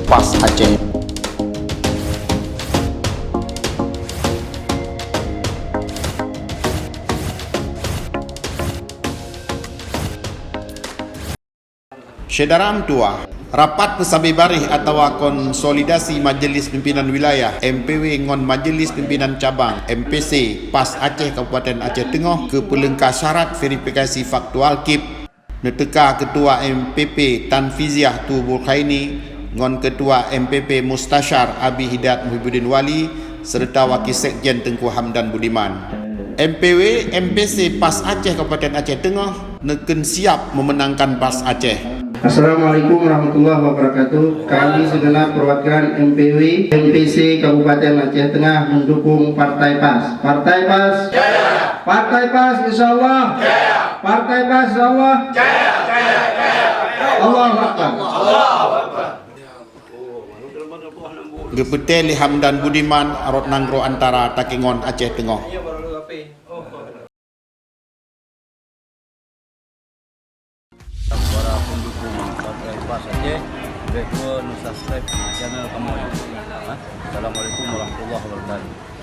PAS Aceh. Syedara Tua, rapat pesabi barih atau konsolidasi Majlis Pimpinan Wilayah MPW ngon Majlis Pimpinan Cabang MPC PAS Aceh Kabupaten Aceh Tengah ke pelengkap syarat verifikasi faktual KIP neteka Ketua MPP Tan Fiziah Tu Burkhaini ngon Ketua MPP Mustasyar Abi Hidayat Muhyiddin Wali serta Wakil Sekjen Tengku Hamdan Budiman. MPW MPC PAS Aceh Kabupaten Aceh Tengah neken siap memenangkan PAS Aceh. Assalamualaikum warahmatullahi wabarakatuh. Kami segenap perwakilan MPW MPC Kabupaten Aceh Tengah mendukung Partai PAS. Partai PAS jaya. Partai PAS insyaallah jaya. Partai PAS insyaallah jaya. Jaya. Jaya. Allahu Akbar. Allahu Akbar. Gepeteli Hamdan Budiman Arot Nanggro Antara Takengon Aceh Tengah. Para pendukung Partai PAS Aceh, subscribe channel kami. Assalamualaikum warahmatullahi wabarakatuh.